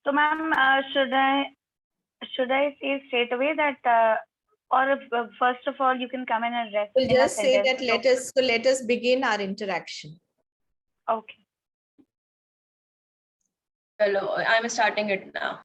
So, ma'am, should I say straight away that, or first of all, you can come in and rest We'll in a just say sentence? that let us begin our interaction. Okay. Hello, I'm starting it now.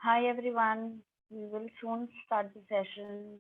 Hi, everyone. We will soon start the session.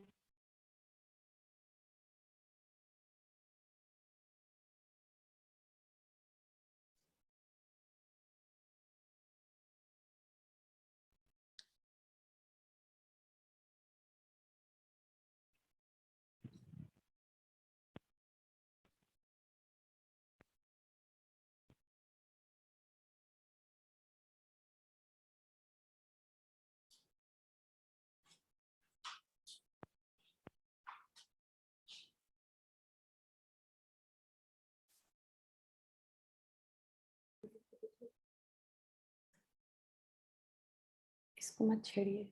इसको मत छेड़िए.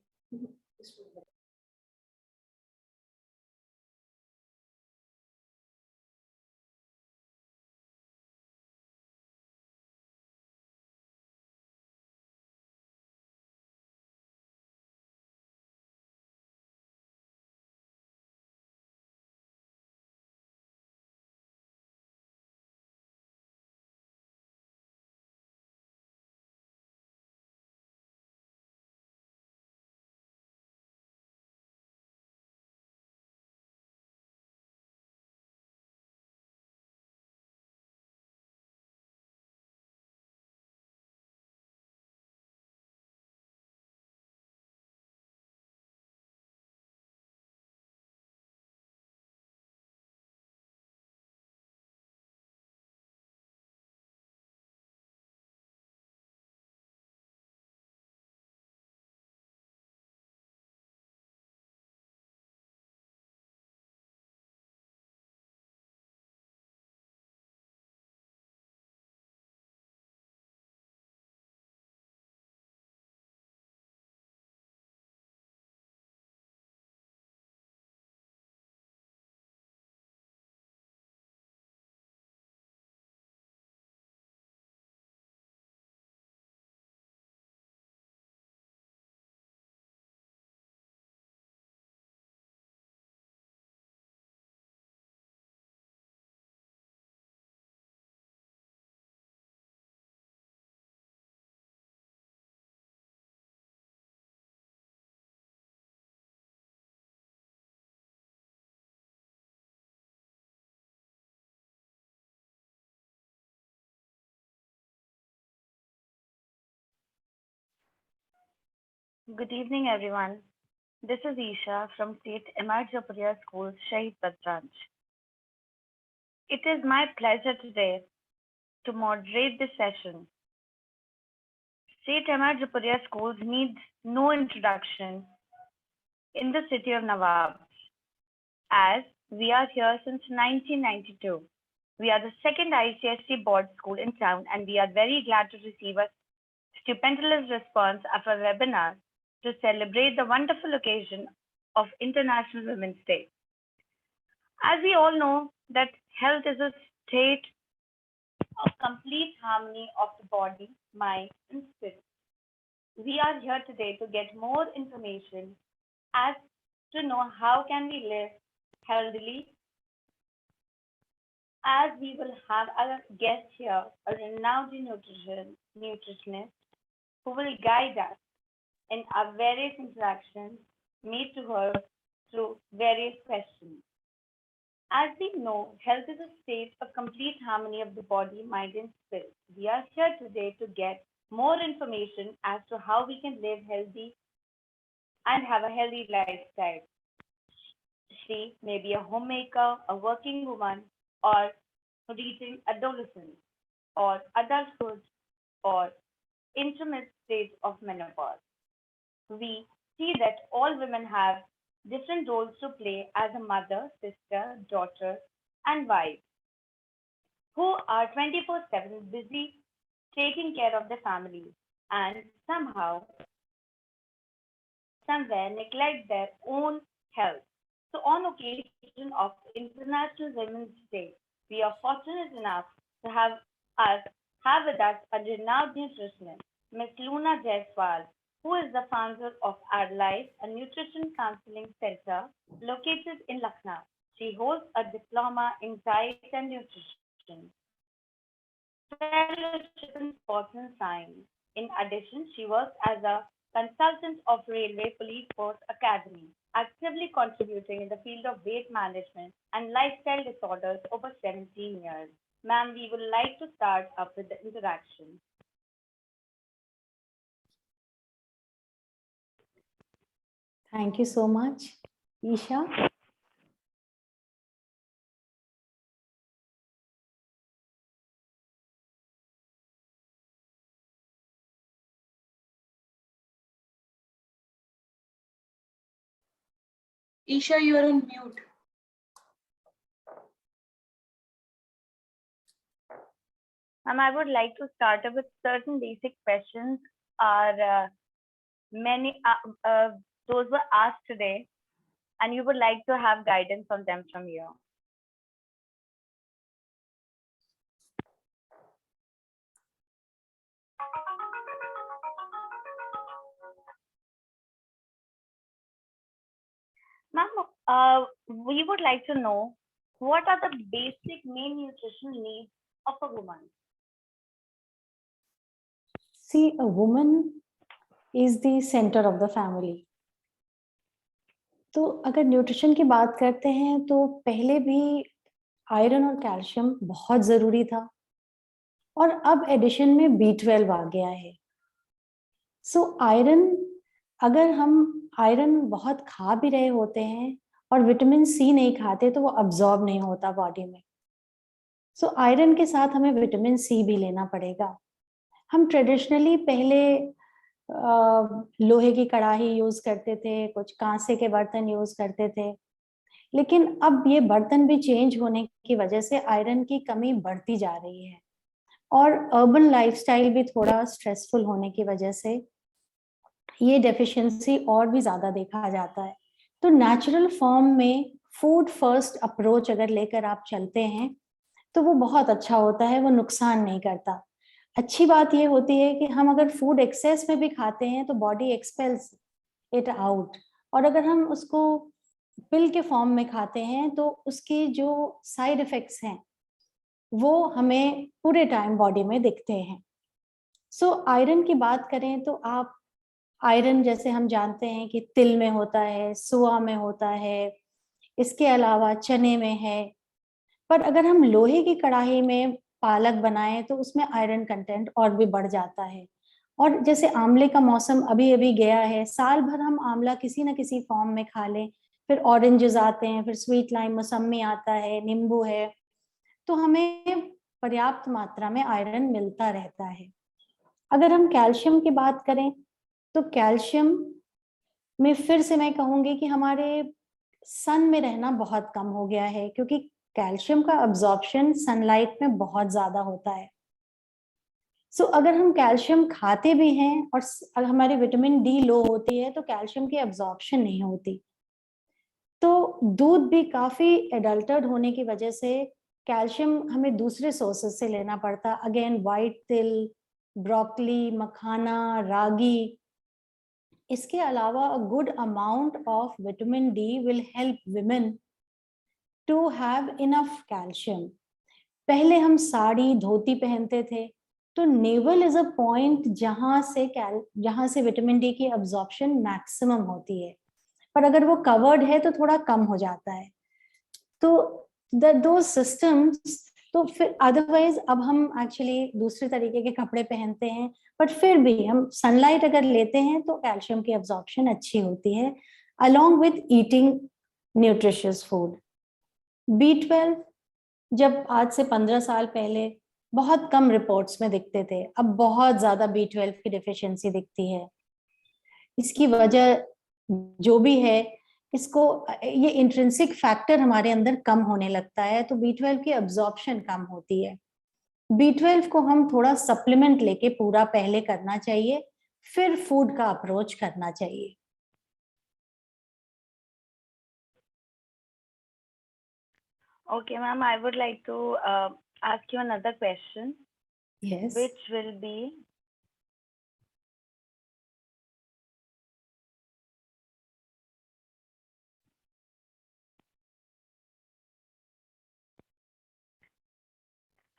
Good evening, everyone. This is Isha from State MR Japaria School, Shahid Patranch. It is my pleasure today to moderate this session. State MR Japaria Schools need no introduction in the city of Nawab, as we are here since 1992. We are the second ICSE board school in town, and we are very glad to receive a stupendous response of our webinar to celebrate the wonderful occasion of International Women's Day. As we all know that health is a state of complete harmony of the body, mind, and spirit. We are here today to get more information as to know how can we live healthily, as we will have our guest here, a renowned nutritionist who will guide us in our various interactions made to her through various questions. As we know, health is a state of complete harmony of the body, mind, and spirit. We are here today to get more information as to how we can live healthy and have a healthy lifestyle. She may be a homemaker, a working woman, or reaching adolescence, or adulthood, or intermediate stage of menopause. We see that all women have different roles to play as a mother, sister, daughter, and wife, who are 24/7 busy taking care of their families and somehow, somewhere neglect their own health. So on occasion of International Women's Day, we are fortunate enough to have with us a renowned nutritionist, Ms. Luna Jaiswal, who is the founder of Our Life, a nutrition counseling center located in Lucknow. She holds a diploma in diet and nutrition, fellowship in sports and science. In addition, she works as a consultant of Railway Police Force Academy, actively contributing in the field of weight management and lifestyle disorders over 17 years. Ma'am, we would like to start up with the interaction. Thank you so much, Isha. Isha, you are on mute. Ma'am, I would like to start up with certain basic questions. Are many those were asked today, and you would like to have guidance on them from you. Ma'am, we would like to know what are the basic main nutrition needs of a woman? See, a woman is the center of the family. तो अगर nutrition की बात करते हैं तो पहले भी iron और कैल्शियम बहुत जरूरी था और अब एडिशन में B12 आ गया है. सो आयरन, अगर हम आयरन बहुत खा भी रहे होते हैं और विटामिन सी नहीं खाते तो वो अब्जॉर्ब नहीं होता बॉडी में. सो आयरन के साथ हमें विटामिन सी भी लेना पड़ेगा. हम ट्रेडिशनली पहले लोहे की कढ़ाई यूज करते थे, कुछ कांसे के बर्तन यूज करते थे, लेकिन अब ये बर्तन भी चेंज होने की वजह से आयरन की कमी बढ़ती जा रही है और अर्बन लाइफस्टाइल भी थोड़ा स्ट्रेसफुल होने की वजह से ये डेफिशिएंसी और भी ज्यादा देखा जाता है. तो नेचुरल फॉर्म में फूड फर्स्ट अप्रोच अगर लेकर आप चलते हैं तो वो बहुत अच्छा होता है, वो नुकसान नहीं करता. अच्छी बात ये होती है कि हम अगर फूड एक्सेस में भी खाते हैं तो बॉडी एक्सपेल्स इट आउट, और अगर हम उसको पिल के फॉर्म में खाते हैं तो उसकी जो साइड इफेक्ट्स हैं वो हमें पूरे टाइम बॉडी में दिखते हैं. सो आयरन की बात करें तो आप आयरन जैसे हम जानते हैं कि तिल में होता है, सोआ में होता है, इसके अलावा चने में है. पर अगर हम लोहे की कढ़ाई में पालक बनाएं तो उसमें आयरन कंटेंट और भी बढ़ जाता है. और जैसे आंवले का मौसम अभी अभी गया है, साल भर हम आंवला किसी ना किसी फॉर्म में खा लें, फिर ऑरेंजेस आते हैं, फिर स्वीट लाइम मौसमी आता है, नींबू है, तो हमें पर्याप्त मात्रा में आयरन मिलता रहता है. अगर हम कैल्शियम की बात करें तो कैल्शियम में फिर से मैं कहूंगी कि हमारे सन में रहना बहुत कम हो गया है, क्योंकि कैल्शियम का अब्जॉर्प्शन सनलाइट में बहुत ज्यादा होता है. सो अगर हम कैल्शियम खाते भी हैं और अगर हमारी विटामिन डी लो होती है तो कैल्शियम की अब्जॉर्प्शन नहीं होती. तो दूध भी काफी एडल्टर्ड होने की वजह से कैल्शियम हमें दूसरे सोर्सेस से लेना पड़ता. अगेन वाइट तिल, ब्रोकली, मखाना, रागी. इसके अलावा a good amount of vitamin D will help women to have enough calcium. पहले हम साड़ी धोती पहनते थे तो नेवल इज अ पॉइंट जहां से विटामिन डी की अब्जॉर्प्शन मैक्सिमम होती है, पर अगर वो कवर्ड है तो थोड़ा कम हो जाता है. तो दो सिस्टम्स, तो फिर अदरवाइज अब हम एक्चुअली दूसरे तरीके के कपड़े पहनते हैं, बट फिर भी हम सनलाइट अगर लेते हैं तो कैल्शियम की अब्जॉर्प्शन अच्छी होती है along with eating nutritious food. B12 जब आज से 15 साल पहले बहुत कम रिपोर्ट्स में दिखते थे, अब बहुत ज्यादा B12 की डिफिशियंसी दिखती है. इसकी वजह जो भी है, इसको ये इंट्रिंसिक फैक्टर हमारे अंदर कम होने लगता है तो B12 की अब्जॉर्प्शन कम होती है. B12 को हम थोड़ा सप्लीमेंट लेके पूरा पहले करना चाहिए, फिर फूड का अप्रोच करना चाहिए. Okay, ma'am, I would like to ask you another question, Yes. which will be,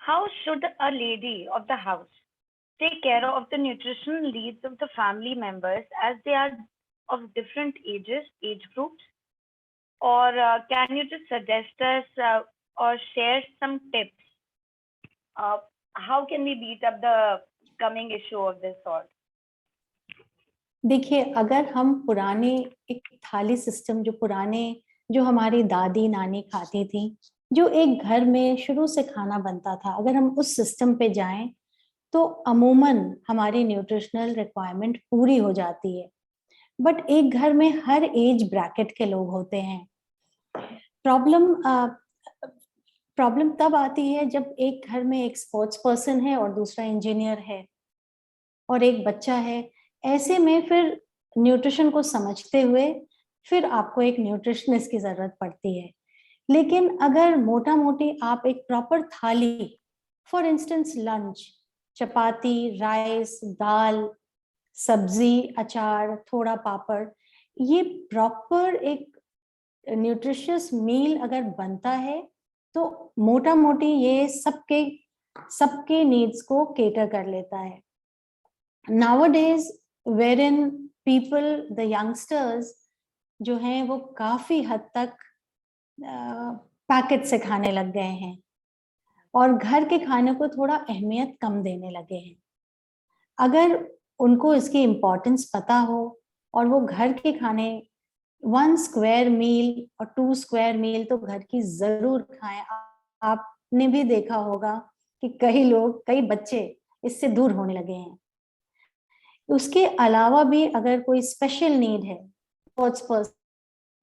how should a lady of the house take care of the nutritional needs of the family members as they are of different age groups? Or can you just suggest us or share some tips? How can we beat up the coming issue of this sort? देखिए, अगर हम पुराने एक थाली system जो हमारी दादी नानी खाती थी, जो एक घर में शुरू से खाना बनता था, अगर हम उस सिस्टम पे जाएं तो अमूमन हमारी न्यूट्रिशनल रिक्वायरमेंट पूरी हो जाती है. बट एक घर में हर एज ब्रैकेट के लोग होते हैं. प्रॉब्लम तब आती है जब एक घर में एक स्पोर्ट्स पर्सन है और दूसरा इंजीनियर है और एक बच्चा है. ऐसे में फिर न्यूट्रिशन को समझते हुए फिर आपको एक न्यूट्रिशनिस्ट की जरूरत पड़ती है। लेकिन अगर मोटा मोटी आप एक proper thali, for instance lunch, chapati, rice, dal, sabzi, achar, थोड़ा पापड़, ये प्रॉपर एक न्यूट्रिशियस मील अगर बनता है तो मोटा मोटी ये सबके नीड्स को केटर कर लेता है। Nowadays, wherein people, the youngsters जो हैं वो काफी हद तक पैकेट से खाने लग गए हैं और घर के खाने को थोड़ा अहमियत कम देने लगे हैं। अगर उनको इसकी इम्पोर्टेंस पता हो और वो घर के खाने 1 स्क्वायर मील और 2 स्क्वायर मील तो घर की जरूर खाएं। आपने भी देखा होगा कि कई बच्चे इससे दूर होने लगे हैं। उसके अलावा भी अगर कोई स्पेशल नीड है,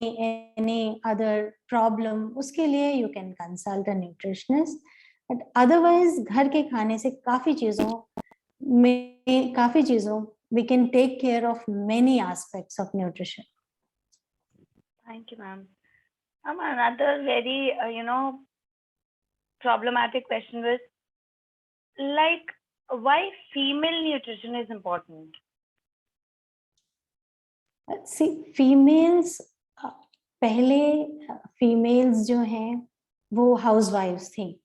any other problem, उसके लिए you can consult a nutritionist, but otherwise घर के खाने से काफी चीजों we can take care of many aspects of nutrition. Thank you, ma'am. Another very, problematic question was, like, why female nutrition is important? See, females, पहले females जो हैं वो housewives थी,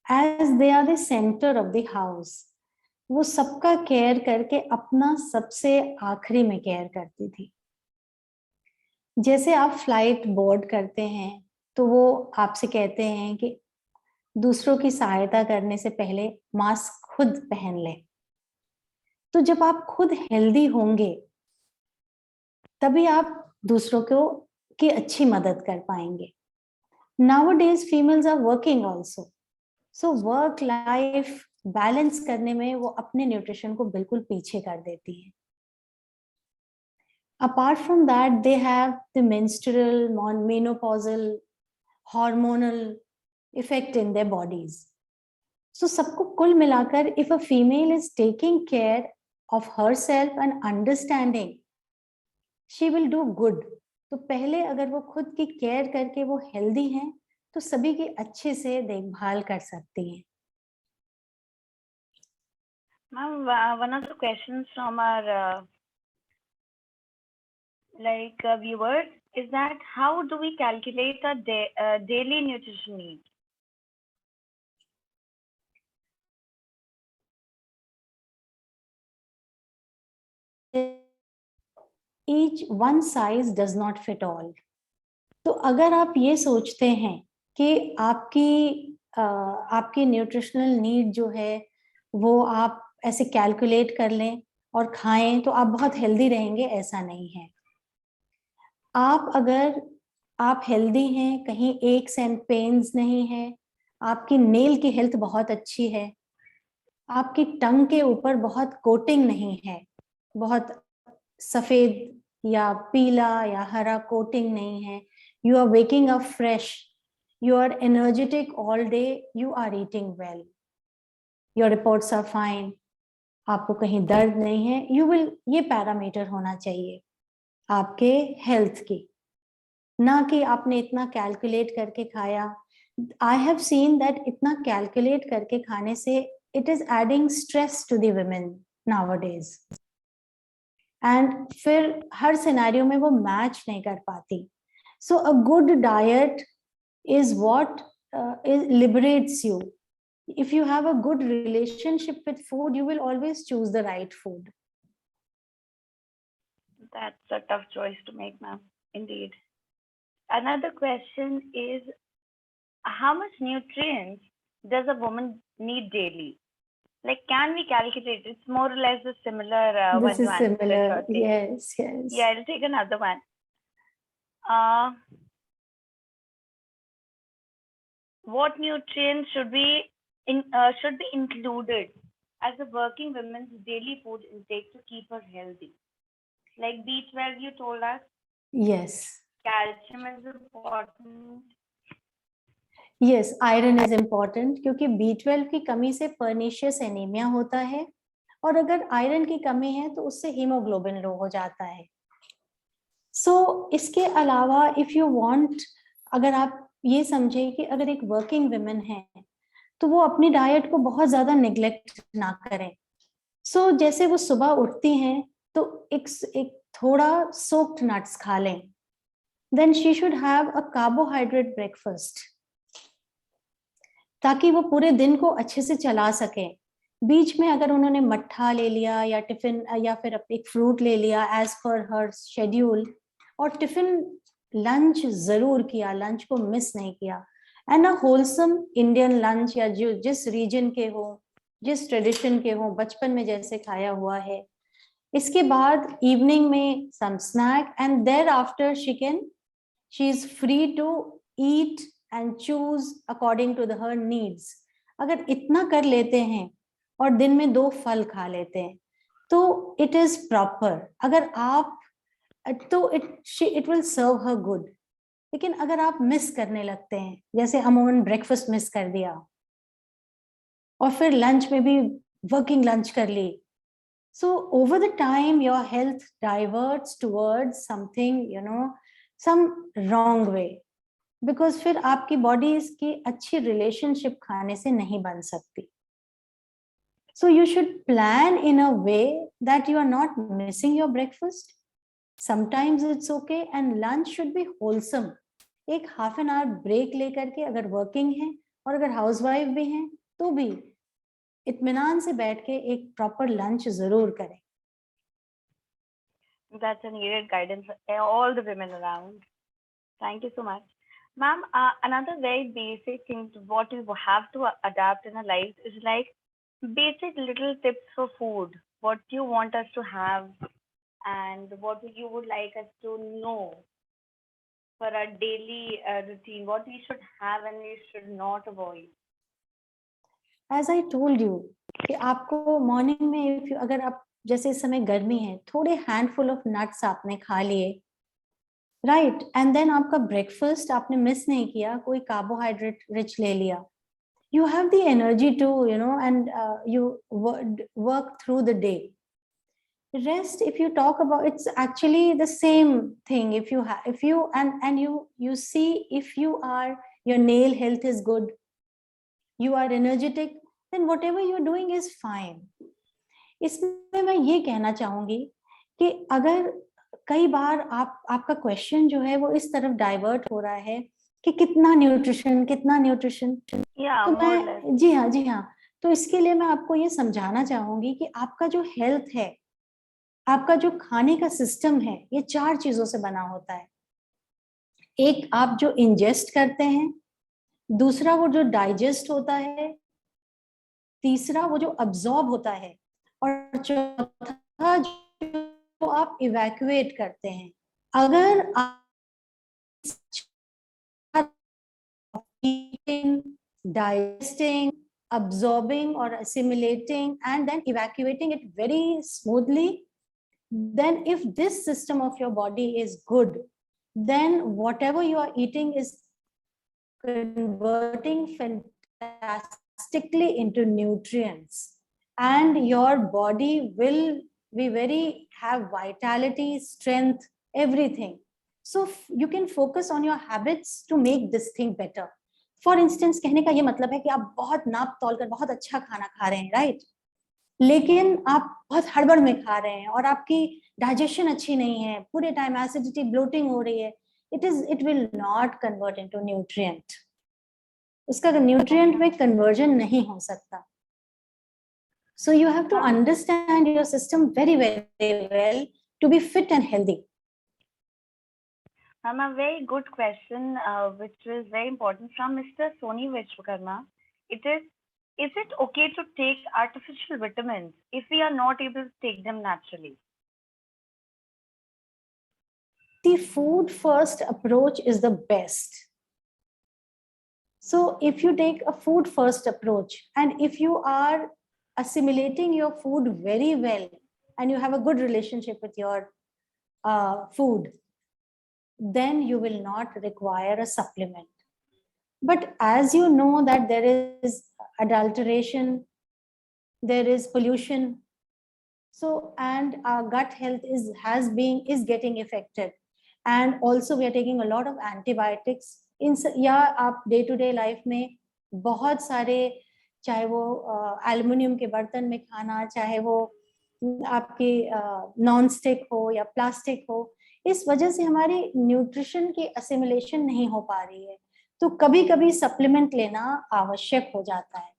as they are the center of the house, वो सबका care करके अपना सबसे आखिरी में केयर करती थी। जैसे आप फ्लाइट बोर्ड करते हैं तो वो आपसे कहते हैं कि दूसरों की सहायता करने से पहले मास्क खुद पहन ले। तो जब आप खुद हेल्दी होंगे तभी आप दूसरों की अच्छी मदद कर पाएंगे। Nowadays females are working also, so work life balance करने में वो अपने न्यूट्रिशन को बिल्कुल पीछे कर देती है। Apart from that, they have the menstrual, menopausal, hormonal effect in their bodies. So सबको कुल मिलाकर, if a female is taking care of herself and understanding, she will do good. तो पहले अगर वो खुद की केयर करके वो हेल्दी हैं तो सभी की अच्छे से देखभाल कर सकती हैं। Ma'am, one of the questions from our viewers is that how do we calculate a daily nutrition need? Each one size does not fit all. तो अगर आप ये सोचते हैं कि आपकी न्यूट्रिशनल नीड जो है वो आप ऐसे कैलकुलेट कर लें और खाएं तो आप बहुत हेल्दी रहेंगे, ऐसा नहीं है। अगर आप हेल्दी हैं, कहीं एक्स एंड पेन्स नहीं है, आपकी नेल की हेल्थ बहुत अच्छी है, आपकी टंग के ऊपर बहुत कोटिंग नहीं है, बहुत सफेद या पीला या हरा कोटिंग नहीं है, you are waking up fresh, you are energetic all day, you are eating well, your reports are fine, आपको कहीं दर्द नहीं है, ये पैरामीटर होना चाहिए आपके हेल्थ की, ना कि आपने इतना कैलकुलेट करके खाया। I have seen that इतना कैलकुलेट करके खाने से it is adding stress to the women nowadays, and फिर हर सिनेरियो में वो मैच नहीं कर पाती। So a good diet is what liberates you. If you have a good relationship with food, you will always choose the right food. That's a tough choice to make, ma'am. Indeed. Another question is, how much nutrients does a woman need daily? Like, can we calculate? It's more or less a similar This is similar. Yes. Yeah, I'll take another one. What nutrients should be included as a working woman's daily food intake to keep her healthy? Like B12, you told us. Yes. Calcium is important. Yes, iron is important क्योंकि B12 की कमी से pernicious anemia होता है और अगर iron की कमी है तो उससे हीमोग्लोबिन लो हो जाता है. सो इसके अलावा इफ यू वांट, अगर आप ये समझे कि अगर एक वर्किंग वुमेन है तो वो अपनी डाइट को बहुत ज्यादा निग्लेक्ट ना करें. सो जैसे वो सुबह उठती हैं तो एक थोड़ा सोक्ड नट्स खा लें. Then she should have a carbohydrate breakfast, ताकि वो पूरे दिन को अच्छे से चला सके. बीच में अगर उन्होंने मट्ठा ले लिया या टिफिन या फिर एक फ्रूट ले लिया एज पर हर शेड्यूल, और टिफिन लंच जरूर किया, लंच को मिस नहीं किया, and a wholesome Indian lunch, या जो जिस रीजन के हो, जिस ट्रेडिशन के हो, बचपन में जैसे खाया हुआ है. इसके बाद इवनिंग में some snack, and thereafter she is free to eat and choose according to her needs. अगर इतना कर लेते हैं और दिन में 2 फल खा लेते हैं तो इट इज प्रॉपर. अगर आप तो it will serve her good. लेकिन अगर आप मिस करने लगते हैं, जैसे अमूमन ब्रेकफास्ट मिस कर दिया और फिर लंच में भी वर्किंग लंच कर ली, so over the time your health diverts towards something, some wrong way, because फिर आपकी बॉडी की अच्छी रिलेशनशिप खाने से नहीं बन सकती. So you should plan in a way that you are not missing your breakfast. Sometimes it's okay, and lunch should be wholesome. एक हाफ एन आवर ब्रेक लेकर के, अगर वर्किंग है और अगर हाउसवाइफ भी हैं तो भी इत्मीनान से बैठ के एक प्रॉपर लंच जरूर करें. That's a needed guidance for all the women around. Thank you so much. Ma'am, another very basic thing to what you have to adapt in a life is like basic little tips for food. What you want us to have and what you would like us to know for our daily routine. What we should have and we should not avoid. As I told you कि आपको morning में अगर आप जैसे इस समय गर्मी है, थोड़े हैंडफुल ऑफ नट्स आपने खा लिए, राइट, एंड देन आपका ब्रेकफास्ट आपने मिस नहीं किया, कोई कार्बोहाइड्रेट रिच ले लिया, you have the energy to and you work through the day. Rest, if you talk about, it's actually the same thing. If you and you see, if your nail health is good, you are energetic, then whatever you're doing is fine. इसमें मैं ये कहना चाहूंगी कि अगर कई बार आपका question जो है वो इस तरफ डाइवर्ट हो रहा है कि कितना न्यूट्रिशन, Yeah, तो more or less. मैं जी हाँ, तो इसके लिए मैं आपको ये समझाना चाहूंगी कि आपका जो हेल्थ है, आपका जो खाने का सिस्टम है, ये 4 चीजों से बना होता है. एक आप जो इंजेस्ट करते हैं, दूसरा वो जो डाइजेस्ट होता है, तीसरा वो जो अब्सॉर्ब होता है, और चौथा जो आप इवैक्यूएट करते हैं. अगर आप eating, digesting, absorbing or assimilating and then evacuating it very smoothly, then if this system of your body is good, then whatever you are eating is converting fantastically into nutrients, and your body will be have vitality, strength, everything. So you can focus on your habits to make this thing better. For instance, कहने का ये मतलब है कि आप बहुत नाप तोल कर बहुत अच्छा खाना खा रहे हैं, राइट, लेकिन आप बहुत हड़बड़ में खा रहे हैं और आपकी डाइजेशन अच्छी नहीं है, पूरे टाइम एसिडिटी, ब्लोटिंग हो रही है, it will not convert into nutrient. उसका न्यूट्रिएंट में कन्वर्जन नहीं हो सकता. So you have to understand your system very, very well to be fit and healthy. A very good question, which is very important from Mr. Soni Vishwakarma. Is it okay to take artificial vitamins if we are not able to take them naturally? The food first approach is the best. So if you take a food first approach, and if you are assimilating your food very well and you have a good relationship with your food, then you will not require a supplement. But as you know that there is adulteration, there is pollution So, and our gut health is getting affected, and also we are taking a lot of antibiotics. या आप day to day life में बहुत सारे, चाहे वो aluminium के बर्तन में खाना, चाहे वो आपकी नॉन स्टिक हो या प्लास्टिक हो, इस वजह से हमारी न्यूट्रिशन की असिमिलेशन नहीं हो पा रही है, तो कभी कभी सप्लीमेंट लेना आवश्यक हो जाता है,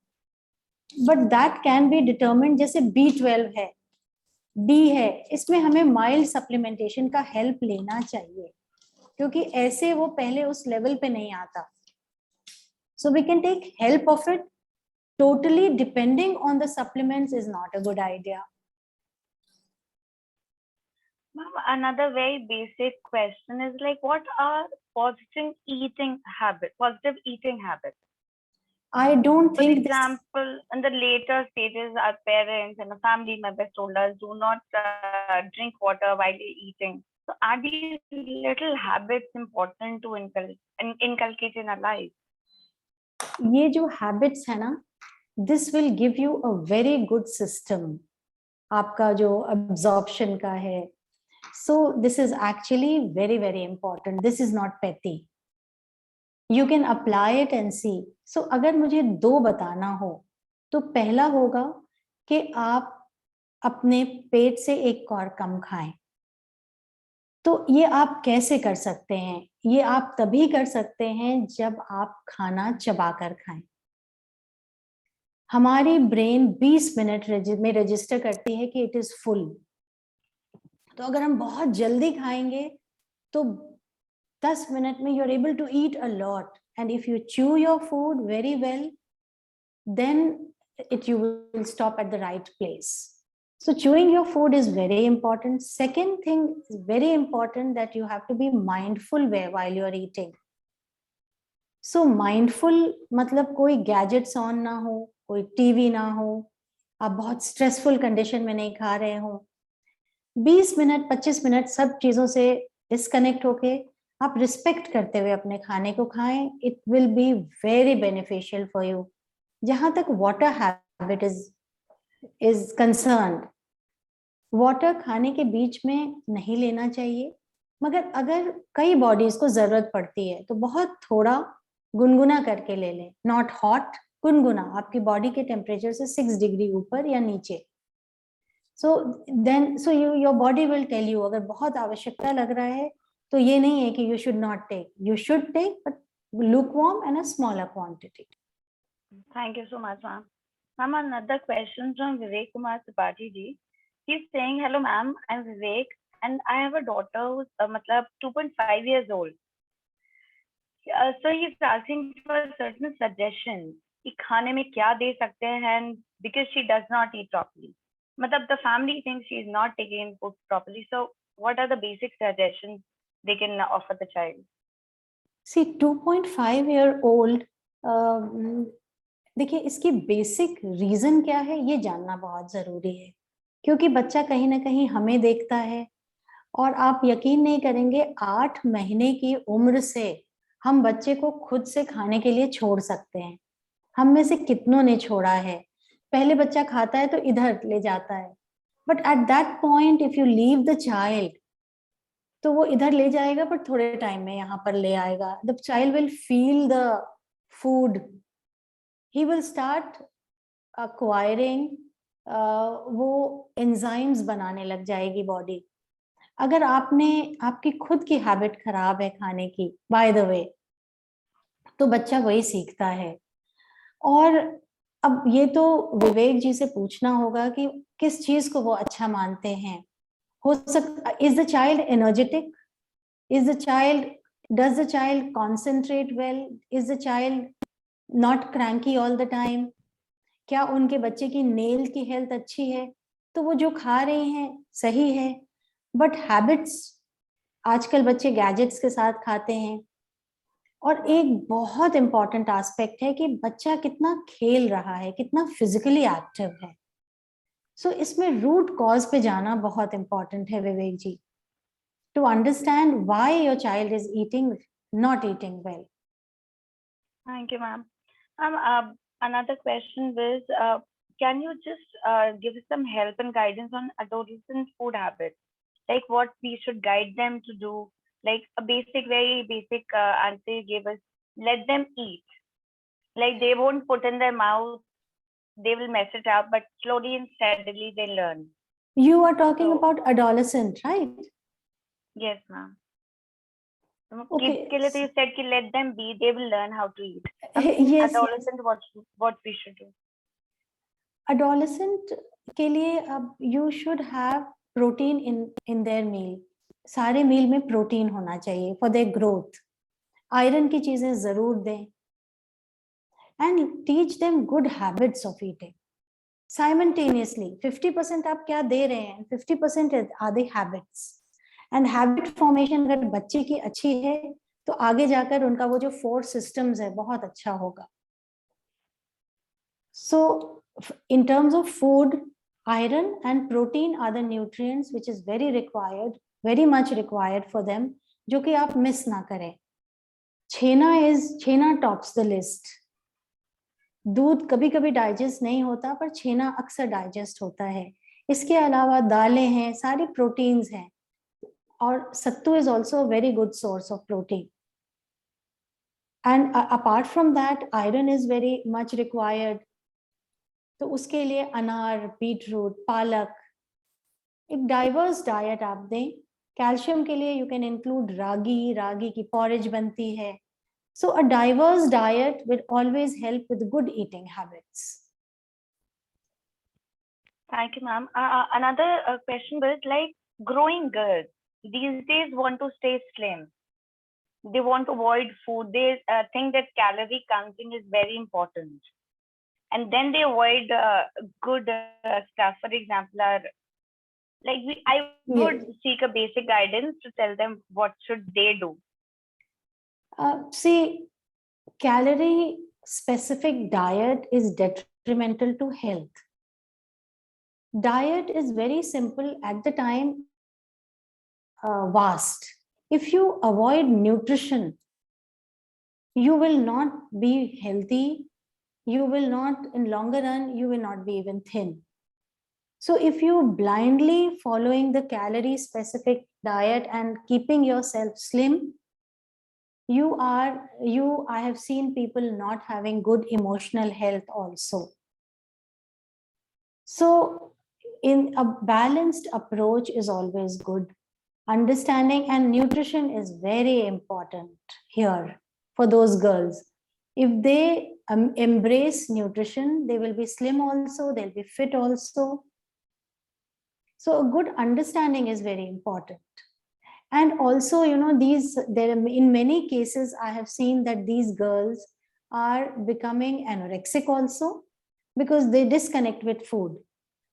but that can be determined. जैसे B12 है, डी है, इसमें हमें माइल्ड सप्लीमेंटेशन का हेल्प लेना चाहिए, क्योंकि ऐसे वो पहले उस लेवल पे नहीं आता। So we can take help of it, totally depending on the supplements is not a good idea. Ma'am, another very basic question is like, what are positive eating habits? I don't For think example, in the later stages, our parents and the family members told us, do not drink water while you're eating. So are these little habits important to inculcate in our life? ये जो habits है ना, this will give you a very good system. आपका जो absorption का है, so this is actually very very important. This is not petty. You can apply it and see. So अगर मुझे 2 बताना हो, तो पहला होगा कि आप अपने पेट से 1 कौर कम खाएं। तो ये आप कैसे कर सकते हैं? ये आप तभी कर सकते हैं जब आप खाना चबाकर खाएं। हमारी ब्रेन 20 मिनट में रजिस्टर करती है कि इट इज फुल। तो अगर हम बहुत जल्दी खाएंगे तो 10 मिनट में you are able to eat a lot, and if you chew your food very well, then you will stop at the right place. So chewing your food is very important. Second thing is very important, that you have to be mindful while you are eating. So mindful मतलब कोई gadgets on ना हो, कोई TV ना हो, आप बहुत stressful condition में नहीं खा रहे हो, 20 मिनट 25 मिनट सब चीजों से डिस्कनेक्ट होके आप रिस्पेक्ट करते हुए अपने खाने को खाएं. It will be very beneficial for you. जहां तक water habit is concerned, water खाने के बीच में नहीं लेना चाहिए, मगर अगर कई बॉडीज को जरूरत पड़ती है तो बहुत थोड़ा गुनगुना करके ले लें. नॉट हॉट, गुनगुना, आपकी बॉडी के टेम्परेचर से 6 डिग्री ऊपर या नीचे. So then your body will tell you. अगर बहुत आवश्यकता लग रहा है तो ये नहीं है कि you should not take, you should take, but lukewarm and a smaller quantity. Thank you so much, ma'am. Ma'am, another question from Vivek Kumar Tripathi ji. He's saying, hello ma'am, I'm Vivek and I have a daughter who's 2.5 years old. So he's asking for certain suggestions कि खाने में क्या दे सकते हैं, because she does not eat properly. The family thinks she is not taking food properly. So what are the basic suggestions they can offer the child? See, 2.5-year-old, देखिए इसकी basic reason क्या है ये जानना बहुत जरूरी है, क्योंकि बच्चा कहीं ना कहीं हमें देखता है. और आप यकीन नहीं करेंगे, 8 महीने की उम्र से हम बच्चे को खुद से खाने के लिए छोड़ सकते हैं. हम में से कितनों ने छोड़ा है? पहले बच्चा खाता है तो इधर ले जाता है, but at that point if you leave the child, तो वो इधर ले जाएगा पर थोड़े टाइम में यहाँ पर ले आएगा. The child will feel the food, he will start acquiring, वो एंजाइम्स बनाने लग जाएगी बॉडी. अगर आपकी खुद की हैबिट खराब है खाने की, बाय द वे, तो बच्चा वही सीखता है. और अब ये तो विवेक जी से पूछना होगा कि किस चीज को वो अच्छा मानते हैं. हो सकता, is the child energetic, does the child concentrate well, is the child not cranky all the time, क्या उनके बच्चे की नेल की हेल्थ अच्छी है, तो वो जो खा रहे हैं सही है. बट हैबिट्स, आजकल बच्चे गैजेट्स के साथ खाते हैं. और एक बहुत इंपॉर्टेंट एस्पेक्ट है कि बच्चा कितना खेल रहा है, कितना फिजिकली एक्टिव है. सो इसमें रूट कॉज पे जाना बहुत इंपॉर्टेंट है Vivek ji, to understand why your child is eating not eating well. Thank you, ma'am. Another question was, can you just give us some help and guidance on adolescent food habits? Like what we should guide them to do? Like a basic, very basic answer you gave us. Let them eat. Like they won't put in their mouth, they will mess it up, but slowly and steadily they learn. You are talking So- about adolescent, right? Yes, ma'am. Okay. Kids के लिए तो you said कि let them be, they will learn how to eat. Yes, Adolescent, what we should do? adolescent के लिए अब you should have protein in their meal. सारे मील में protein होना चाहिए for their growth. आयरन की चीजें जरूर दें and teach them good habits of eating. Simultaneously, 50% आप क्या दे रहे हैं, 50% are the habits. And habit formation अगर बच्चे की अच्छी है तो आगे जाकर उनका वो जो 4 systems है बहुत अच्छा होगा. So in terms of food, iron and protein are the nutrients which is very required, very much required for them, जो कि आप miss ना करें. छेना tops the list. दूध कभी कभी डाइजेस्ट नहीं होता पर छेना अक्सर डाइजेस्ट होता है. इसके अलावा दालें हैं, सारी प्रोटीन्स हैं और सत्तू is also a very good source of protein. And apart from that, iron is very much required. तो उसके लिए अनार, बीटरूट, पालक, एक डाइवर्स डाइट आप दें. कैल्शियम के लिए यू कैन इंक्लूड रागी की पॉरेज बनती है. So a diverse diet will always help with good eating habits. Thank you, ma'am. Another question was like growing girls these days want to stay slim. They want to avoid food. They think that calorie counting is very important. And then they avoid good stuff. For example, I would seek a basic guidance to tell them what should they do. See, calorie specific diet is detrimental to health. Diet is very simple at the time, vast. If you avoid nutrition, you will not be healthy. You will not, in longer run, you will not be even thin. So if you blindly following the calorie specific diet and keeping yourself slim, I have seen people not having good emotional health also. So in a balanced approach is always good. Understanding and nutrition is very important here for those girls. If they embrace nutrition, they will be slim also, they'll be fit also. So a good understanding is very important. And also, in many cases, I have seen that these girls are becoming anorexic also because they disconnect with food.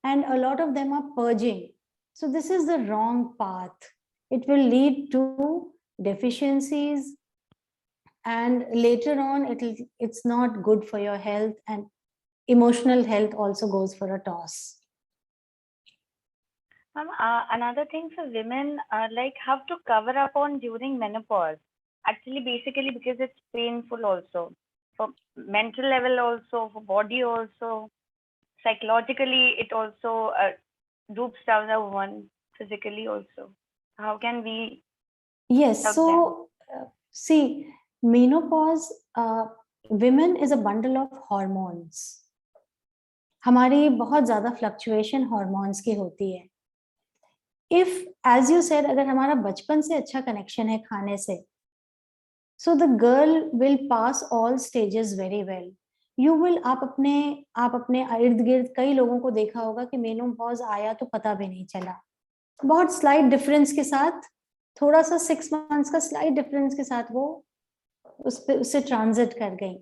And a lot of them are purging. So this is the wrong path. It will lead to deficiencies. And later on, it's not good for your health, and emotional health also goes for a toss. Another thing for women, have to cover up on during menopause. Actually, basically because it's painful also. For mental level also, for body also. Psychologically, it also droops down a woman physically also. How can we? Yes, so see, menopause, women is a bundle of hormones. हमारी बहुत ज़्यादा fluctuation hormones की होती है. If, as you said, अगर हमारा बचपन से अच्छा connection है खाने से, so the girl will pass all stages very well. You will, आप अपने इर्द गिर्द कई लोगों को देखा होगा कि मेनोपॉज आया तो पता भी नहीं चला. बहुत स्लाइट डिफरेंस के साथ, थोड़ा सा 6 months का स्लाइट डिफरेंस के साथ वो उससे ट्रांजिट कर गई.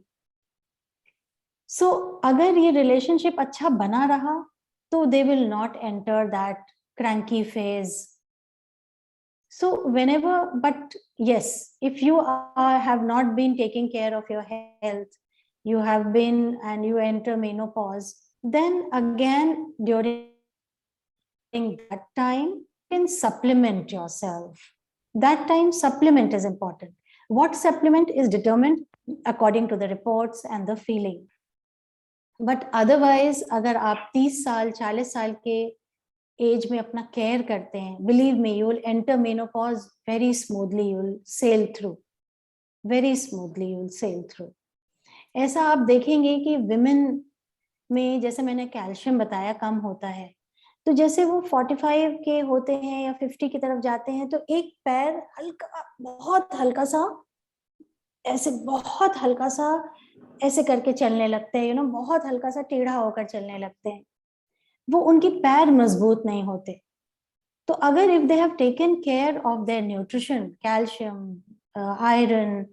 सो अगर ये रिलेशनशिप अच्छा बना रहा तो they will not enter that cranky phase. So whenever, but yes, if you have not been taking care of your health, you have been and you enter menopause, then again during that time you can supplement yourself. That time supplement is important. What supplement is determined according to the reports and the feeling. But otherwise अगर आप 30 साल 40 साल के as में अपना care करते हैं, believe me, you will enter menopause very smoothly, you will sail through, very smoothly you will sail through. ऐसा आप देखेंगे कि विमेन में, जैसे मैंने कैल्शियम बताया, कम होता है, तो जैसे वो 45 के होते हैं या 50 की तरफ जाते हैं तो एक पैर हल्का, बहुत हल्का सा, ऐसे बहुत हल्का सा ऐसे करके चलने लगते हैं, बहुत हल्का सा टेढ़ा होकर चलने लगते हैं, वो उनके पैर मजबूत नहीं होते। तो अगर if they have taken care of their nutrition, calcium, iron,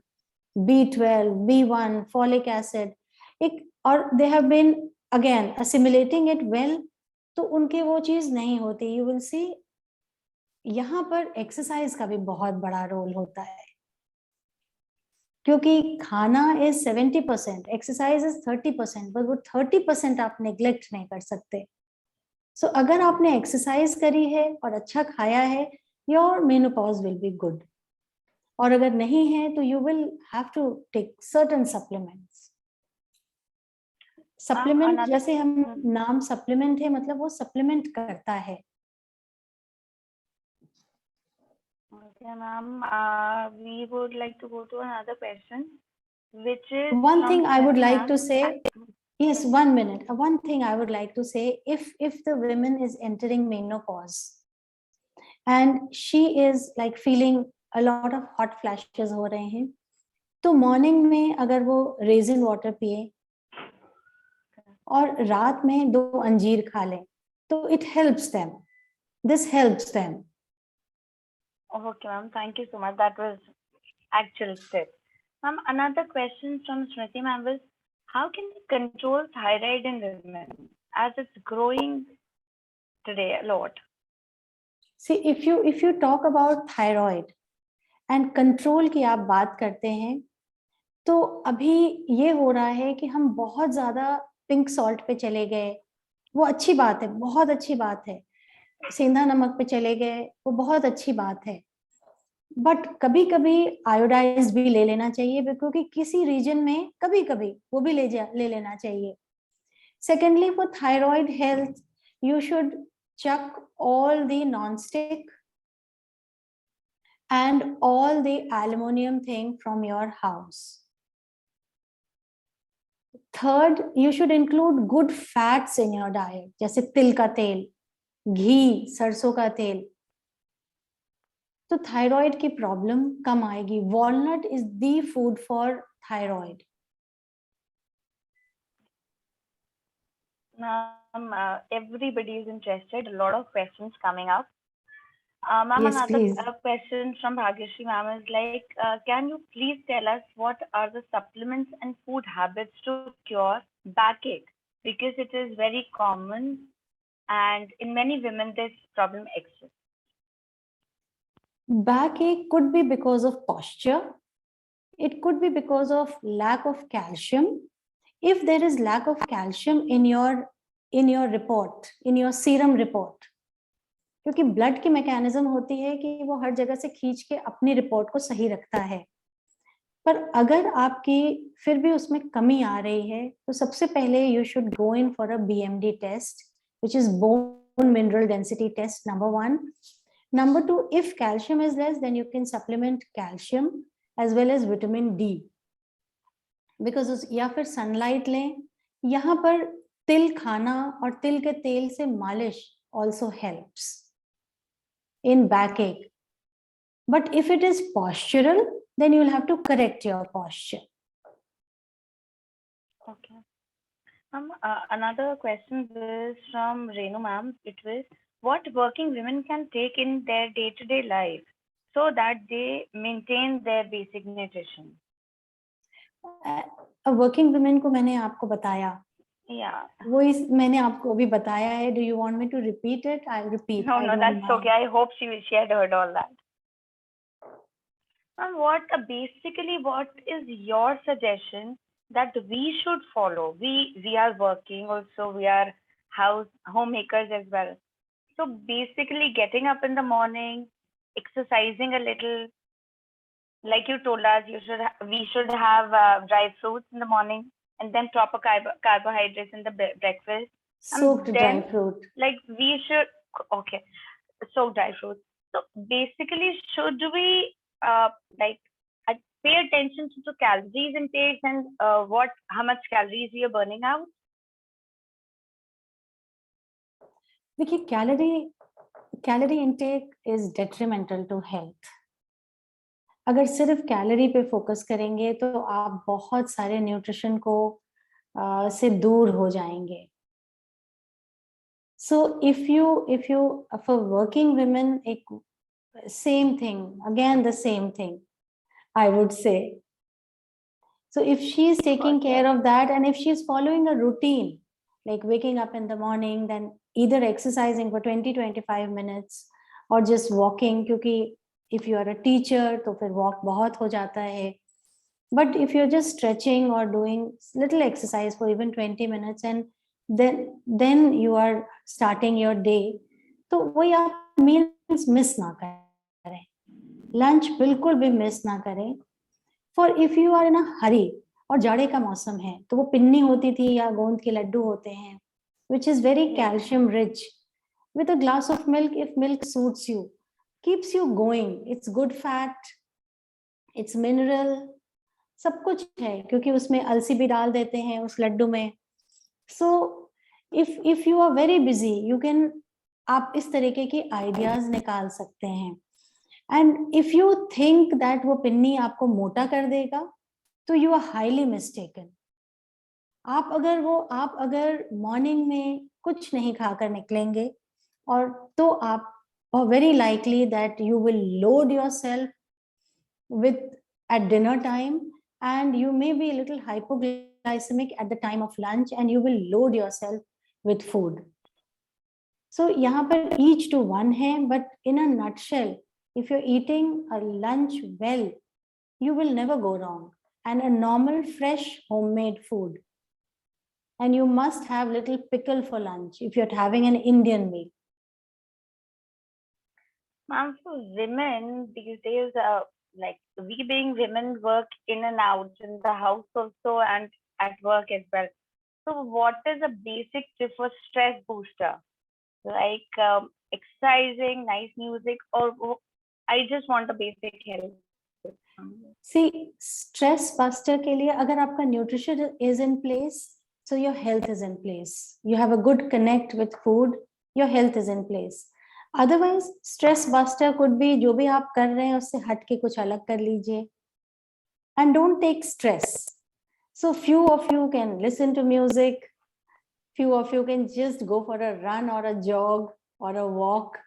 B12, B1, folic acid, एक, और they have been again assimilating it well, तो उनके वो चीज नहीं होती। यू विल सी यहाँ पर एक्सरसाइज का भी बहुत बड़ा रोल होता है, क्योंकि खाना इज 70%, एक्सरसाइज इज 30%, बस वो 30% आप नेग्लेक्ट नहीं कर सकते। सो अगर आपने एक्सरसाइज करी है और अच्छा खाया है, your menopause will be good. और अगर नहीं है तो you will have to take certain supplements. Supplement another- जैसे हम नाम सप्लीमेंट है, मतलब वो सप्लीमेंट करता है। Okay, ma'am. We would like to go to another question, which is One from thing I would Smriti like ma'am. to say, yes, 1 minute. One thing I would like to say, if the woman is entering menopause and she is like feeling a lot of hot flashes हो रहे हैं, तो morning में अगर वो resin water पिए और रात में 2 अंजीर खा लें, तो it helps them. This helps them. Okay, ma'am. Thank you so much. That was actual tip. Ma'am, another question from Smriti ma'am was, how can we control thyroid in women as it's growing today a lot? See, if you talk about thyroid and control की आप बात करते हैं, तो अभी ये हो रहा है कि हम बहुत ज्यादा पिंक सॉल्ट पे चले गए, वो अच्छी बात है, बहुत अच्छी बात है। सेंधा नमक पे चले गए, वो बहुत अच्छी बात है, बट कभी कभी आयोडाइज भी ले लेना चाहिए, क्योंकि किसी रीजन में कभी कभी वो भी ले लेना चाहिए। Secondly, for thyroid health, you should chuck all the non-stick and all the aluminum thing from your house. Third, you should include good fats in your diet, जैसे तिल का तेल, घी, सरसों का तेल, तो थायराइड की प्रॉब्लम कम आएगी। Walnut is the food for thyroid. Everybody is interested. A lot of questions coming up. Ma'am, Yes, another please. question from Bhagyashree ma'am is like, can you please tell us what are the supplements and food habits to cure backache? Because it is very common and in many women this problem exists. Backache could be because of posture. It could be because of lack of calcium. If there is lack of calcium in your report, in your serum report, क्योंकि blood की mechanism होती है कि वो हर जगह से खींच के अपनी रिपोर्ट को सही रखता है, पर अगर आपकी फिर भी उसमें कमी आ रही है, तो सबसे पहले you should go in for a BMD test, which is bone mineral density test, number 1. Number 2, if calcium is less, then you can supplement calcium as well as vitamin D, because या फिर sunlight लें। यहाँ पर तिल खाना और तिल के तेल से मालिश also helps in backache. But if it is postural, then you will have to correct your posture. Okay. Another question is from Renu ma'am. It was, what working women can take in their day-to-day life so that they maintain their basic nutrition? Working women को मैंने आपको बताया, Yeah. वो इस मैंने आपको अभी बताया है। Do you want me to repeat it? I repeat. No, that's okay. I hope she had heard all that. And what is your suggestion that we should follow? We are working also. We are homemakers as well. So basically, getting up in the morning, exercising a little, like you told us, we should have dry fruits in the morning and then proper carbohydrates in the breakfast. Soaked dry then, fruit. Like we should, okay, soaked dry fruits. So basically, should we like pay attention to the calories intake and how much calories we are burning out? देखिए calorie intake is detrimental to health. अगर सिर्फ calorie पे focus करेंगे तो आप बहुत सारे nutrition को से दूर हो जाएंगे. So if you for working women, same thing, again the same thing, I would say. So if she is taking care of that, and if she is following a routine, like waking up in the morning, then either exercising for 20-25 minutes or just walking, क्योंकि if you are a teacher तो फिर walk बहुत हो जाता है. But if you're just stretching or doing little exercise for even 20 minutes and then you are starting your day, तो वही आप meals miss ना करें, lunch बिल्कुल भी miss ना करें. For if you are in a hurry, और जाड़े का मौसम है तो वो पिन्नी होती थी या गोंद के लड्डू होते हैं, which is very calcium rich. With a glass of milk, if milk suits you, keeps you going, it's good fat, it's mineral, सब कुछ है क्योंकि उसमें अलसी भी डाल देते हैं उस लड्डू में. So if you are very busy, you can, आप इस तरीके की आइडियाज निकाल सकते हैं. And if you think that वो पिन्नी आपको मोटा कर देगा, तो you are highly mistaken. आप अगर मॉर्निंग में कुछ नहीं खाकर निकलेंगे और तो आप very likely that you will load yourself with at dinner time, and you may be a little hypoglycemic at the time of lunch, and you will load yourself with food. So यहाँ पर each to one है, but in a nutshell, if you're eating a lunch well, you will never go wrong. And a normal fresh homemade food, and you must have little pickle for lunch if you're having an Indian meal. Ma'am, for women these days, like we being women work in and out in the house also and at work as well. So what is a basic tip for stress booster? Like exercising, nice music, or I just want a basic health. See, stress buster के लिए अगर आपका nutrition is in place, so your health is in place. You have a good connect with food, your health is in place. Otherwise, stress buster could be जो भी आप कर रहे हैं उससे हट के कुछ अलग कर लीजिए. And don't take stress. So few of you can listen to music, few of you can just go for a run or a jog or a walk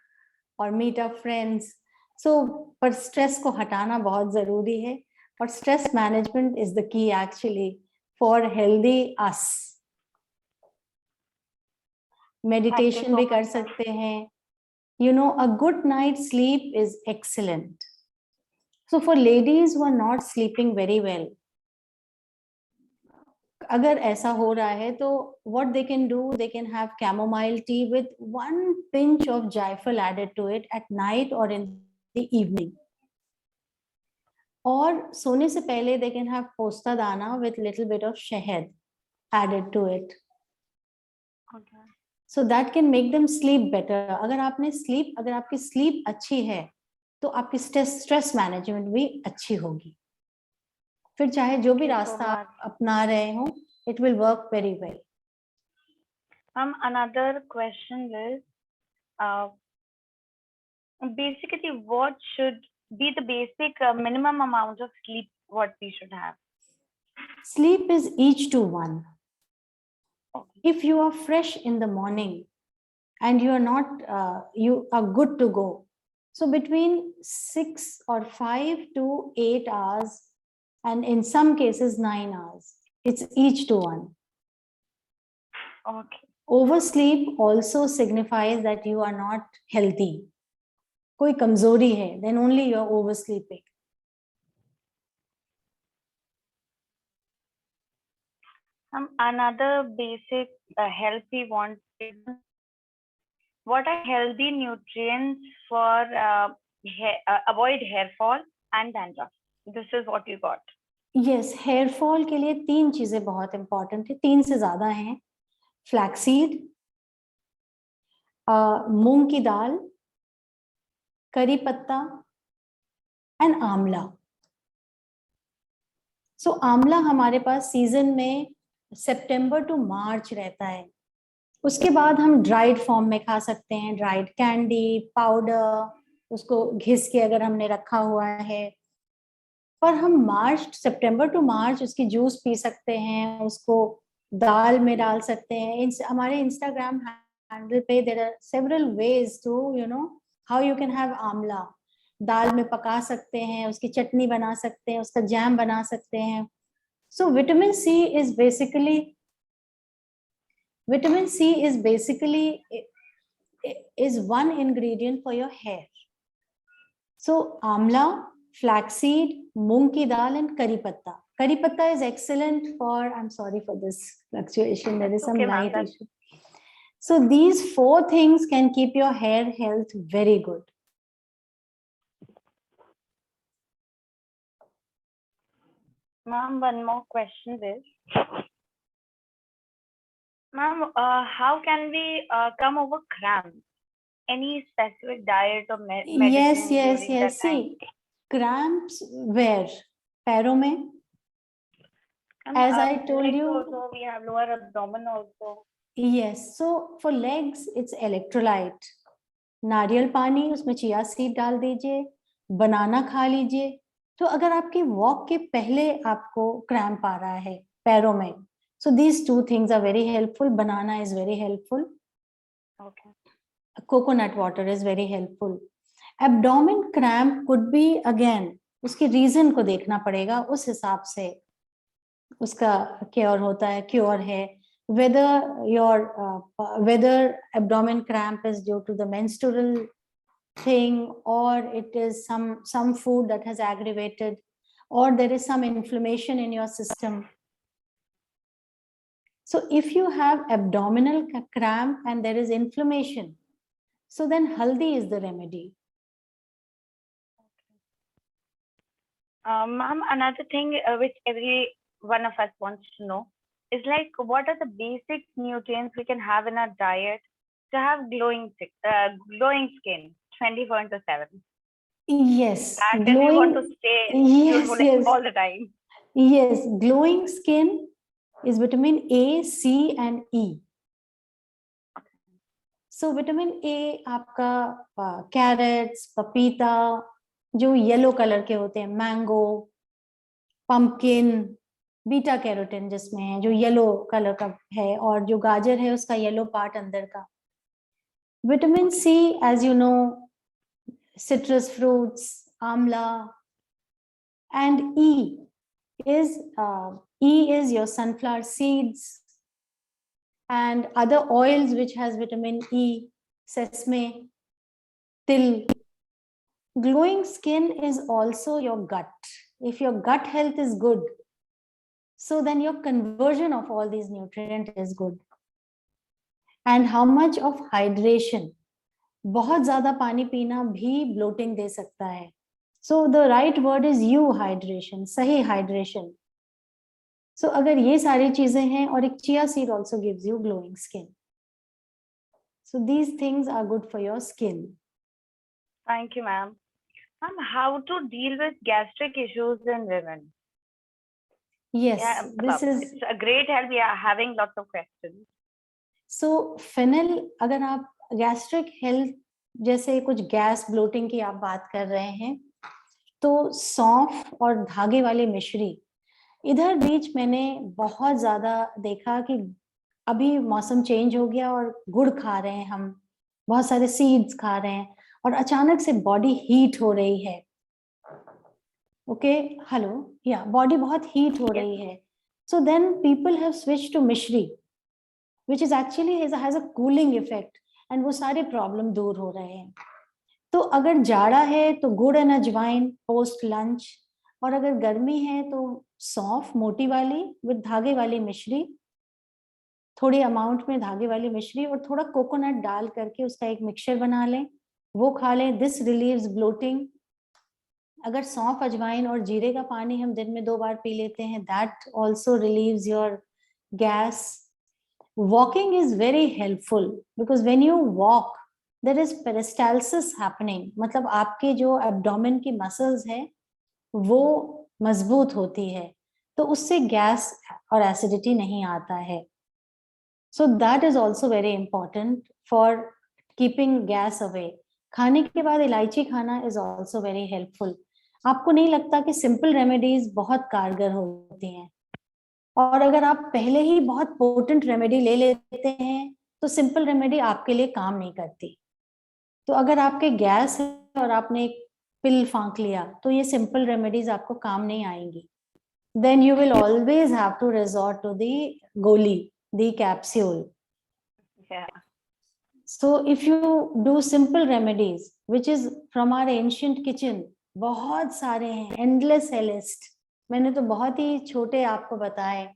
or meet up friends. So पर stress को हटाना बहुत जरूरी है, और stress management is the key actually for healthy us. Meditation भी कर सकते हैं. You know, a good night's sleep is excellent. So for ladies who are not sleeping very well, अगर ऐसा हो रहा है तो what they can do, they can have chamomile tea with 1 pinch of jaifal added to it at night or in the evening. और सोने से पहले they can have पोस्ता दाना with little bit of शहद added to it. Okay. So that can make them sleep better. अगर आपकी sleep अच्छी है तो आपकी stress management भी अच्छी होगी. फिर चाहे जो भी रास्ता आप अपना रहे हो, it will work very well. Another question is, basically, what should be the basic minimum amount of sleep what we should have? Sleep is each to one. If you are fresh in the morning and you are not, you are good to go. So between 6 or 5 to 8 hours, and in some cases 9 hours, it's each to one. Okay. Oversleep also signifies that you are not healthy. कोई कमजोरी है, then only you are oversleeping. Another basic health we want is, what are healthy nutrients for avoid hair fall and dandruff? This is what you got. Yes, hair fall के लिए 3 चीजें बहुत important है, 3 से ज्यादा हैं। फ्लैक्सीड, मूंग की दाल, करी पत्ता एंड आंवला। सो आंवला हमारे पास सीजन में सितंबर टू मार्च रहता है। उसके बाद हम ड्राइड फॉर्म में खा सकते हैं, ड्राइड कैंडी, पाउडर, उसको घिस के अगर हमने रखा हुआ है। पर हम मार्च, सितंबर टू मार्च उसकी जूस पी सकते हैं, उसको दाल में डाल सकते हैं। हमारे इंस्टाग्राम हैंडल पे there are several ways to how you can have amla. दाल में पका सकते हैं, उसकी चटनी बना सकते हैं, उसका जैम बना सकते हैं। सो vitamin C is basically is one ingredient for your hair. So amla, flaxseed, moong ki dal and curry patta. Curry patta is excellent for, I'm sorry for this fluctuation, there is some Okay, ma'am, light that's- issue. So these 4 things can keep your hair health very good. Ma'am, one more question is, ma'am, how can we come over cramps? Any specific diet or medicine Yes, during that time? see, cramps where? पैरों में? And, As I told legs you, also, we have lower abdomen also. yes, so for legs it's electrolyte. नारियल पानी, उसमें chia seed डाल दीजिए, बनाना खा लीजिए। तो अगर आपके वॉक के पहले आपको क्रैम्प आ रहा है पैरों में, so these 2 things are very helpful. Banana is very helpful. Okay. Coconut water is very helpful. Abdomen cramp could be, again उसकी रीजन को देखना पड़ेगा, उस हिसाब से उसका क्योर होता है, क्योर है। whether whether abdomen cramp is due to the menstrual thing, or it is some food that has aggravated, or there is some inflammation in your system. So if you have abdominal cramp and there is inflammation, so then haldi is the remedy. Ma'am, another thing which every one of us wants to know is like, what are the basic nutrients we can have in our diet to have glowing skin 24/7? Yes, That we want to glowing, stay yes, beautiful yes, all the time. yes, glowing skin is vitamin A, C and E. So vitamin A आपका carrots, पपीता, जो yellow colour के होते हैं, mango, pumpkin, beta carotene जिसमें है, जो yellow colour का है, और जो गाजर है उसका येलो पार्ट अंदर का। Vitamin C, as you know, citrus fruits, amla, and E is your sunflower seeds and other oils which has vitamin E, sesame, til. Glowing skin is also your gut. If your gut health is good, so then your conversion of all these nutrients is good. And how much of hydration? बहुत ज्यादा पानी पीना भी bloating दे सकता है. So the right word is hydration, सही hydration. So अगर ये सारी चीजें हैं, और एक chia seed also gives you glowing skin. So these things are good for your skin. Thank you, ma'am. Ma'am, how to deal with gastric issues in women? Yes, Yeah, this is. it's a great help. We are having lots of questions. So fennel, अगर आप gastric health जैसे कुछ gas bloating की आप बात कर रहे हैं, तो सौंफ और धागे वाली मिश्री, इधर बीच मैंने बहुत ज्यादा देखा कि अभी मौसम चेंज हो गया और गुड़ खा रहे हैं हम, बहुत सारे सीड्स खा रहे हैं, और अचानक से बॉडी हीट हो रही है. ओके, हेलो, या बॉडी बहुत हीट हो रही है. So then people have switch to mishri, which is actually has a cooling effect, and वो सारे प्रॉब्लम दूर हो रहे हैं. तो अगर जाड़ा है तो गुड़ एंड अजवाइन पोस्ट लंच, और अगर गर्मी है तो सौंफ मोटी वाली विद धागे वाली मिश्री, थोड़ी अमाउंट में धागे वाली मिश्री और थोड़ा कोकोनट डाल करके उसका एक मिक्सचर बना लें, वो खा लें. दिस रिलीव्स ब्लोटिंग अगर सौंफ, अजवाइन और जीरे का पानी हम दिन में 2 बार पी लेते हैं, that also relieves your gas. Walking is very helpful because when you walk, there is peristalsis happening. मतलब आपके जो abdomen की muscles है वो मजबूत होती है, तो उससे गैस और एसिडिटी नहीं आता है. So that is also very important for keeping gas away. खाने के बाद इलायची खाना is also very helpful. आपको नहीं लगता कि सिंपल रेमेडीज बहुत कारगर होती हैं? और अगर आप पहले ही बहुत पोटेंट रेमेडी ले लेते हैं तो सिंपल रेमेडी आपके लिए काम नहीं करती. तो अगर आपके गैस है और आपने एक पिल फांक लिया तो ये सिंपल रेमेडीज आपको काम नहीं आएंगी. Then you will always have to resort to the goli, the capsule. Yeah. So if you do simple remedies, which is from our ancient kitchen, बहुत सारे हैं, endless list. मैंने तो बहुत ही छोटे आपको बताए.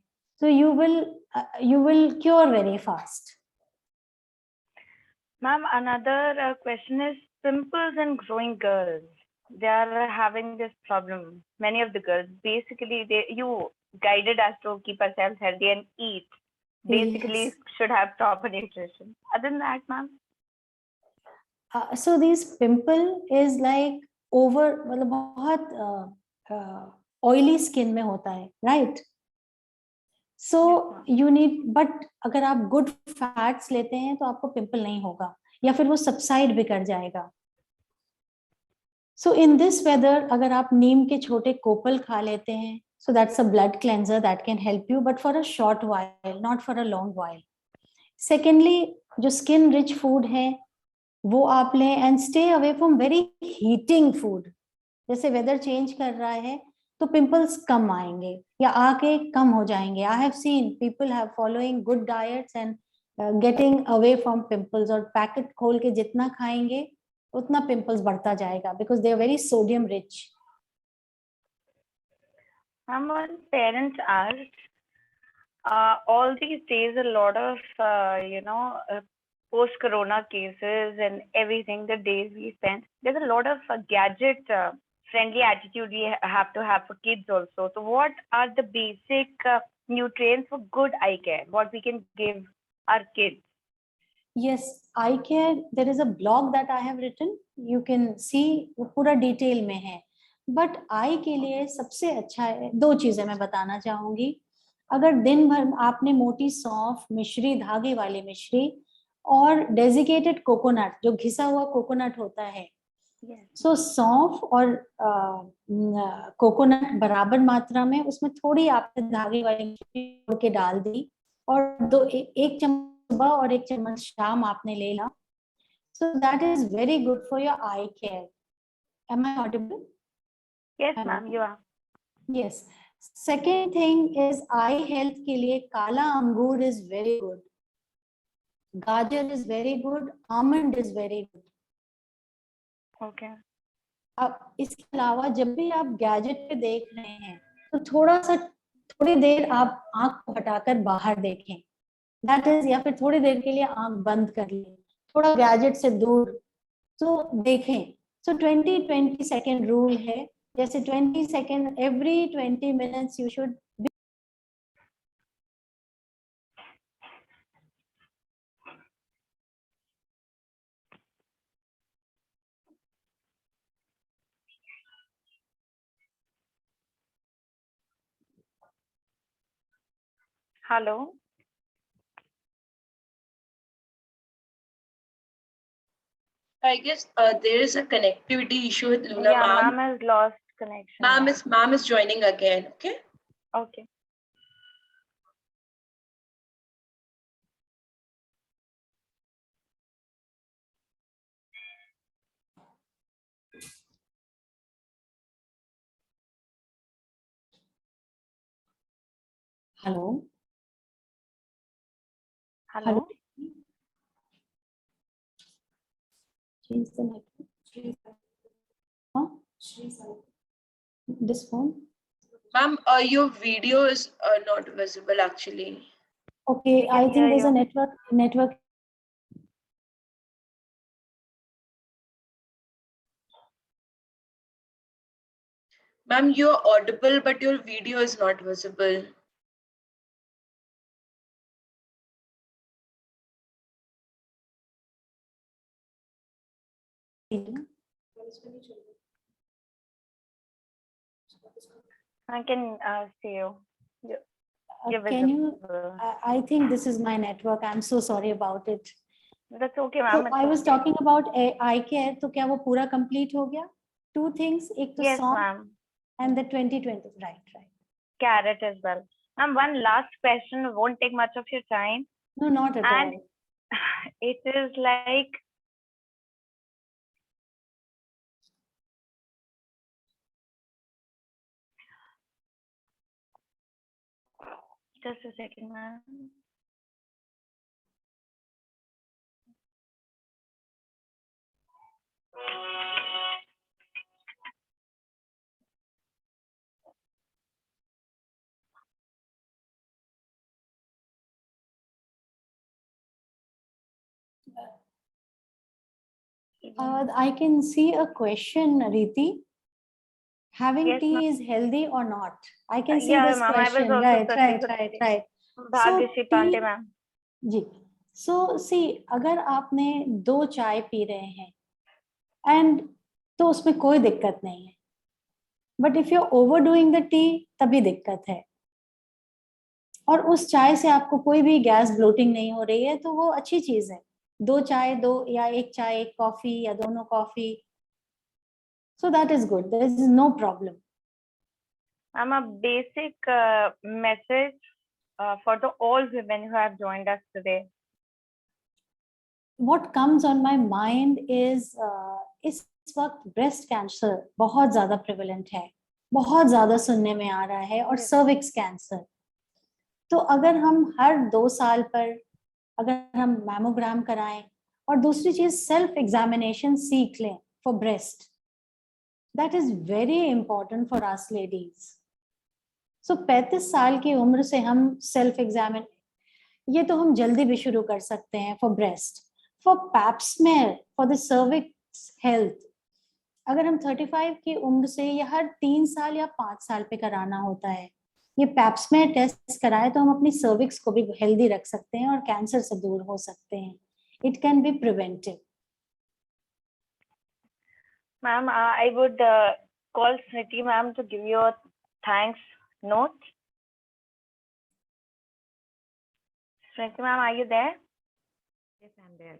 So you will cure very fast. Ma'am, another question is pimples and growing girls. They are having this problem. Many of the girls, basically, you guided us to keep ourselves healthy and eat. Basically, Yes. should have proper nutrition. Other than that, ma'am. So this pimple is like over, मतलब बहुत oily skin में होता है, right? So you need, but अगर आप good fats लेते हैं तो आपको पिंपल नहीं होगा या फिर वो subside भी कर जाएगा. So in this weather, अगर आप नीम के छोटे कोपल खा लेते हैं, so that's a blood cleanser that can help you, but for a short while, not for a long while. Secondly, जो skin rich food है वो आप लें and stay away from very heating food. जैसे weather change कर रहा है तो pimples कम आएंगे या आके कम हो जाएंगे. I have seen people have following good diets and getting away from pimples, और पैकेट खोल के जितना खाएंगे उतना pimples बढ़ता जाएगा because they are very sodium rich. When parents ask, all these days a lot of post-corona cases and everything, the days we spent, there's a lot of gadget friendly attitude we have to have for kids also. So what are the basic nutrients for good eye care, what we can give our kids? Yes, eye care, there is a blog that I have written. You can see, वो पूरा detail में है. But I के लिए सबसे अच्छा है, 2 चीजें मैं बताना चाहूंगी. अगर दिन भर आपने मोटी सौंफ, मिश्री, धागे वाली मिश्री और डेजिकेटेड कोकोनट, जो घिसा हुआ कोकोनट होता है, सो सौंफ और कोकोनट बराबर मात्रा में, उसमें थोड़ी आपने धागे वाली मिश्री तोड़ के डाल दी और एक चम्मच सुबह और 1 चम्मच शाम आपने ले ला. So that is very good for your eye care. Am I audible? Yes, ma'am, you are. Yes. Second thing is eye health के लिए काला अंगूर is very good. गाजर is very good. Almond is very good. Okay. अब इसके अलावा जब भी आप गैजेट पे देख रहे हैं तो थोड़ी देर आप आंख को हटाकर बाहर देखें. That is, या फिर थोड़ी देर के लिए आंख बंद कर लें, थोड़ा गैजेट से दूर तो देखें. So 20-20 second rule है, जैसे 20 second every 20 minutes you should be. Hello. I guess there is a connectivity issue with Luna, Yeah, ma'am. ma'am has lost connection. Ma'am is joining again. Okay. Okay. Hello. Hello. Change the network. Huh? This phone. Ma'am, your video is not visible actually. Okay, We can I think hear there's a you. network Ma'am, you're audible, but your video is not visible. I can see you. You're Can you, visible. I think this is my network. I'm so sorry about it. That's okay, So ma'am. I was it's okay. talking about eye care. तो क्या वो पूरा complete हो गया? Two things, एक तो Yes, song ma'am. and the 2020. Right. Carrot as well. Ma'am, one last question won't take much of your time. No, not at And all. it is like, just a second, ma'am. I can see a question, Riti. Having Yes, tea ma'am. is healthy or not? I can see Yeah, this ma'am, I was question. also Right. searching for the Right. Bhagyashi So Pandey, tea, ma'am. Ji. So see, अगर आपने 2 चाय P रहे हैं and तो उसमें कोई दिक्कत नहीं है. But if you're overdoing the tea, तभी दिक्कत है. और उस चाय से आपको कोई भी गैस ब्लोटिंग नहीं हो रही है तो वो अच्छी चीज है. 2 चाय, 2 या 1 चाय, 1 कॉफी या दोनों coffee. So that is good. There is no problem. I'm a basic message for the all women who have joined us today. What comes on my mind is इस वक्त ब्रेस्ट कैंसर बहुत ज्यादा prevalent है, बहुत ज्यादा सुनने में आ रहा है, और Yes. Cervix cancer. तो अगर हम हर 2 साल पर अगर हम मैमोग्राम कराएं, और दूसरी चीज सेल्फ एग्जामिनेशन सीख लें for breast, that is very important for us ladies. So 35 साल की उम्र से हम सेल्फ एग्जामिन, ये तो हम जल्दी भी शुरू कर सकते हैं for breast. For pap smear for the cervix health, अगर हम 35 की उम्र से या हर 3 साल या 5 साल पे कराना होता है, ये पैप स्मेयर टेस्ट कराए तो हम अपनी सर्विक्स को भी हेल्दी रख सकते हैं और कैंसर से दूर हो सकते हैं. It can be preventive. Ma'am, I would call Smriti ma'am to give you a thanks note. Smriti ma'am, are you there? Yes, I'm there.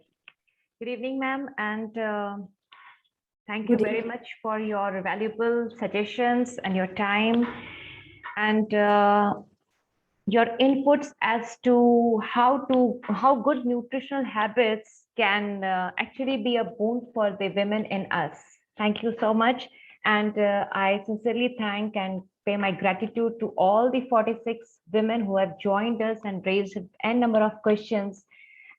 Good evening, ma'am, and thank you Good very evening. much for your valuable suggestions and your time and your inputs as to how good nutritional habits can actually be a boon for the women in us. Thank you so much, and I sincerely thank and pay my gratitude to all the 46 women who have joined us and raised n number of questions.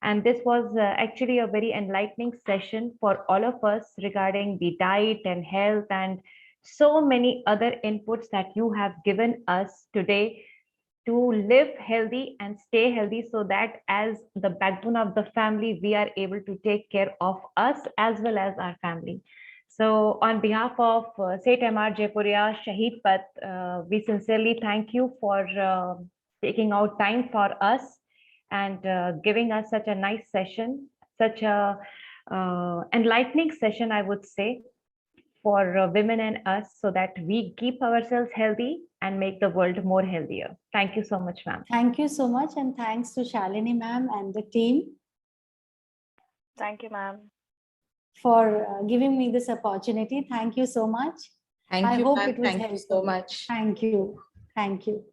And this was actually a very enlightening session for all of us regarding the diet and health and so many other inputs that you have given us today to live healthy and stay healthy, so that as the backbone of the family, we are able to take care of us as well as our family. So on behalf of Seth MR Jaipuria Shaheed Path, we sincerely thank you for taking out time for us and giving us such a nice session, such a enlightening session, I would say, for women and us, so that we keep ourselves healthy and make the world more healthier. Thank you so much, ma'am. Thank you so much, and thanks to Shalini ma'am and the team Thank you, ma'am. for giving me this opportunity. Thank you so much. Thank I you, hope ma'am. it was Thank you helpful. so much. Thank you. Thank you.